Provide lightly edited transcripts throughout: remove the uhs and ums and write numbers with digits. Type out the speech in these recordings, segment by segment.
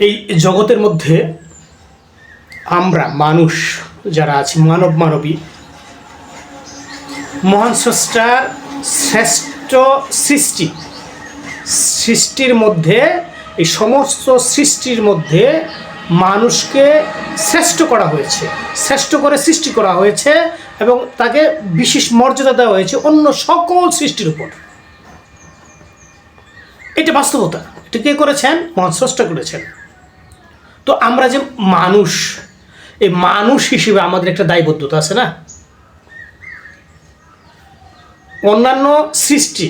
এই জগতের মধ্যে আমরা মানুষ যারা আছি, মানব মানবী, মহান স্রষ্টার শ্রেষ্ঠ সৃষ্টির মধ্যে, এই সমস্ত সৃষ্টির মধ্যে মানুষকে শ্রেষ্ঠ করা হয়েছে, শ্রেষ্ঠ করে সৃষ্টি করা হয়েছে এবং তাকে বিশেষ মর্যাদা দেওয়া হয়েছে অন্য সকল সৃষ্টির উপর। এটা বাস্তবতা। এটা কে করেছেন? মহান স্রষ্টা করেছেন। তো আমরা যে মানুষ, এই মানুষ হিসেবে আমাদের একটা দায়বদ্ধতা আছে না? অন্যান্য সৃষ্টি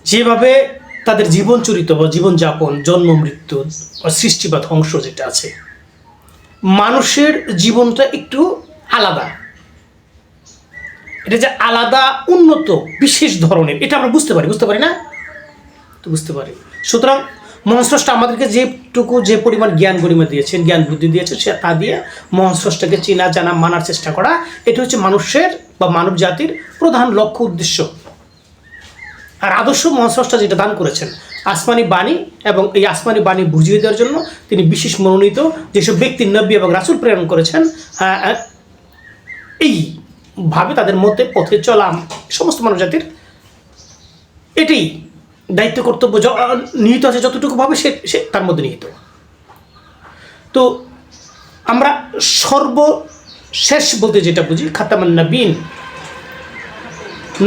যেভাবে তাদের জীবন চরিত্র বা জীবনযাপন, জন্ম মৃত্যু, সৃষ্টি বা ধ্বংস যেটা আছে, মানুষের জীবনটা একটু আলাদা। এটা যে আলাদা, উন্নত, বিশেষ ধরনের, এটা আমরা বুঝতে পারি না? তো বুঝতে পারি। সুতরাং মহান স্রষ্টা আমাদেরকে যে পরিমাণ জ্ঞান গরিমা দিয়েছেন, জ্ঞান বুদ্ধি দিয়েছেন, সে তা দিয়ে মহান স্রষ্টাকে চেনা জানা মানার চেষ্টা করা, এটা হচ্ছে মানুষের বা মানব জাতির প্রধান লক্ষ্য, উদ্দেশ্য আর আদর্শ। মহান স্রষ্টা যেটা দান করেছেন আসমানি বাণী, এবং এই আসমানি বাণী বুঝিয়ে দেওয়ার জন্য তিনি বিশেষ মনোনীত যেসব ব্যক্তি, নবী এবং রাসূল প্রেরণ করেছেন, এইভাবে তাদের মধ্যে পথে চলা সমস্ত মানব জাতির এটাই দায়িত্ব, কর্তব্য নিহিত আছে। যতটুকু ভাবে সে তার মধ্যে নিহিত। তো আমরা সর্বশেষ বলতে যেটা বুঝি, খাতামান নবীন,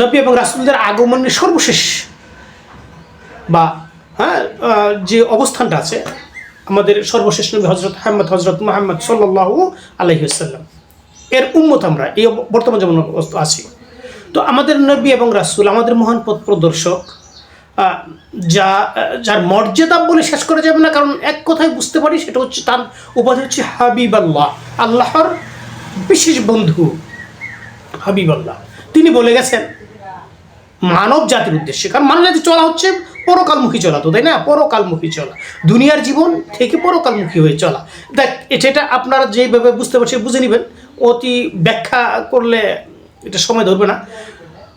নবী এবং রাসূলদের আগমনের সর্বশেষ বা যে অবস্থানটা আছে, আমাদের সর্বশেষ নবী হযরত মুহাম্মদ সাল্লাল্লাহু আলাইহি ওয়াসাল্লাম এর উম্মত আমরা এই বর্তমান যেমন আছি। তো আমাদের নবী এবং রাসূল আমাদের মহান পথ প্রদর্শক, যার মর্যাদা বলে শেষ করা যাবে না। কারণ এক কথায় বুঝতে পারি, সেটা হচ্ছে তার উপাধি হচ্ছে হাবিব আল্লাহ, আল্লাহর বিশেষ বন্ধু হাবিব আল্লাহ। তিনি বলে গেছেন মানব জাতির উদ্দেশ্যে, কারণ মানব জাতি চলা হচ্ছে পরকালমুখী চলা, তো তাই না? পরকালমুখী চলা, দুনিয়ার জীবন থেকে পরকালমুখী হয়ে চলা। দেখ, এটা আপনারা যেভাবে বুঝতে পারছেন বুঝে নেবেন, অতি ব্যাখ্যা করলে এটা সময় ধরবে না।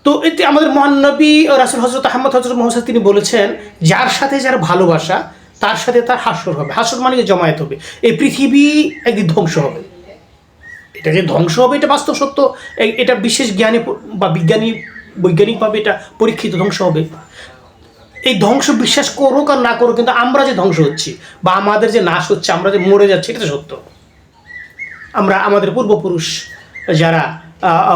তো এতে আমাদের মহান নবী ও রাসূল হযরত মুহাম্মদ তিনি বলেছেন, যার সাথে যার ভালোবাসা, তার সাথে তার হাসর হবে। হাসর মানে জমায়েত হবে। এই পৃথিবী একদিন ধ্বংস হবে। এটা যে ধ্বংস হবে, এটা বাস্তব সত্য। এটা বিশেষ জ্ঞানী বা বৈজ্ঞানিকভাবে এটা পরীক্ষিত ধ্বংস হবে। এই ধ্বংস বিশ্বাস করুক আর না করুক, কিন্তু আমরা যে ধ্বংস হচ্ছি বা আমাদের যে নাশ হচ্ছে, আমরা যে মরে যাচ্ছি, এটা সত্য। আমরা আমাদের পূর্বপুরুষ যারা,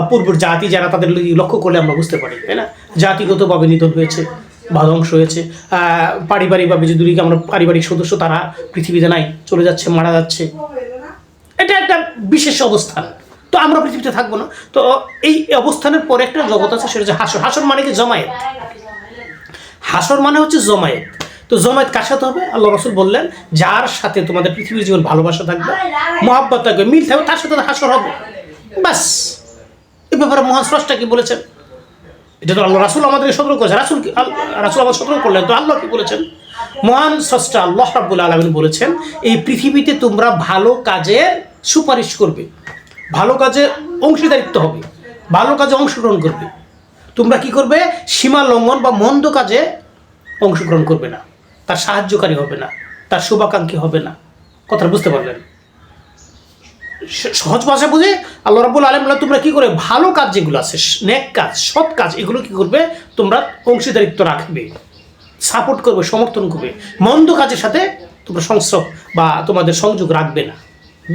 পূর্ব জাতি যারা, তাদের লক্ষ্য করলে আমরা বুঝতে পারি, তাই না? জাতিগতভাবে নিধন হয়েছে বা ধ্বংস হয়েছে। পারিবারিকভাবে যদি আমরা পারিবারিক সদস্য তারা পৃথিবীতে নাই, চলে যাচ্ছে, মারা যাচ্ছে। এটা একটা বিশেষ অবস্থান। তো আমরা পৃথিবীতে থাকবো না। তো এই অবস্থানের পরে একটা জগৎ আছে, সেটা হচ্ছে হাসর। হাসর মানে কি? জমায়েত। হাসর মানে হচ্ছে জমায়েত। তো জমায়েত কার সাথে হবে? আল্লাহ রাসূল বললেন, যার সাথে তোমাদের পৃথিবীর জীবন ভালোবাসা থাকবে, মহব্বত থাকবে, মিল থাকবে, তার সাথে হাসর হবে। বাস। এই ব্যাপারে মহান স্রষ্টা কি বলেছেন? এটা তো আল্লাহ রাসূল আমাদেরকে সতর্ক করেছে। রাসূল আমাদের সতর্ক করলেন, তো আল্লাহ কি বলেছেন? মহান স্রষ্টা আল্লাহ রাব্বুল আলামিন বলেছেন, এই পৃথিবীতে তোমরা ভালো কাজের সুপারিশ করবে, ভালো কাজে অংশীদারিত্ব হবে, ভালো কাজে অংশগ্রহণ করবে। তোমরা কি করবে? সীমা লঙ্ঘন বা মন্দ কাজে অংশগ্রহণ করবে না, তার সাহায্যকারী হবে না, তার শুভাকাঙ্ক্ষী হবে না। কথা বুঝতে পারলেন? সহজ ভাষা বুঝে আল্লাহ রাব্বুল আলামিন বলে, তোমরা কি করে ভালো কাজ যেগুলো আছে, নেক কাজ, সৎ কাজ, এগুলো কি করবে? তোমরা অংশীদারিত্ব রাখবে, সাপোর্ট করবে, সমর্থন করবে। মন্দ কাজের সাথে তোমরা সংস্রব বা তোমাদের সংযোগ রাখবে না,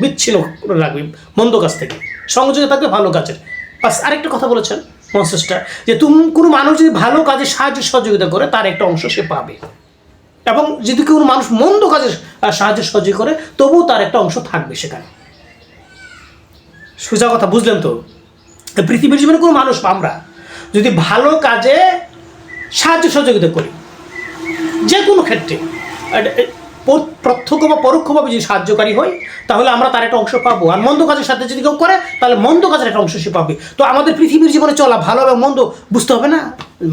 বিচ্ছিন্ন করে রাখবে মন্দ কাজ থেকে, সংযোগে থাকবে ভালো কাজের। বাস। আরেকটা কথা বলেছেন মহাস্রষ্টা, যে কোনো মানুষ যদি ভালো কাজে সাহায্য সহযোগিতা করে, তার একটা অংশ সে পাবে, এবং যদি কোনো মানুষ মন্দ কাজে সাহায্য সহযোগিতা করে, তবুও তার একটা অংশ থাকবে সেখানে। সোজা কথা বুঝলেন তো? পৃথিবীর জীবনে কোনো মানুষ, আমরা যদি ভালো কাজে সাহায্য সহযোগিতা করি, যে কোনো ক্ষেত্রে প্রত্যক্ষ বা পরোক্ষভাবে যদি সাহায্যকারী হয়, তাহলে আমরা তার একটা অংশ পাবো। আর মন্দ কাজের সাথে যদি কেউ করে, তাহলে মন্দ কাজের একটা অংশ সে পাবে। তো আমাদের পৃথিবীর জীবনে চলা, ভালো এবং মন্দ বুঝতে হবে না?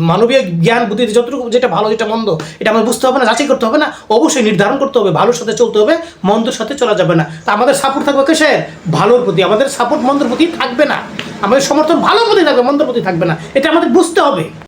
মানবীয় জ্ঞান বুদ্ধিতে যতটুকু, যেটা ভালো যেটা মন্দ, এটা আমাদের বুঝতে হবে না? যাচাই করতে হবে না? অবশ্যই নির্ধারণ করতে হবে। ভালোর সাথে চলতে হবে, মন্দর সাথে চলা যাবে না। তা আমাদের সাপোর্ট থাকবে কিসের? ভালোর প্রতি। আমাদের সাপোর্ট মন্দর প্রতি থাকবে না। আমাদের সমর্থন ভালোর প্রতি থাকবে, মন্দর প্রতি থাকবে না। এটা আমাদের বুঝতে হবে।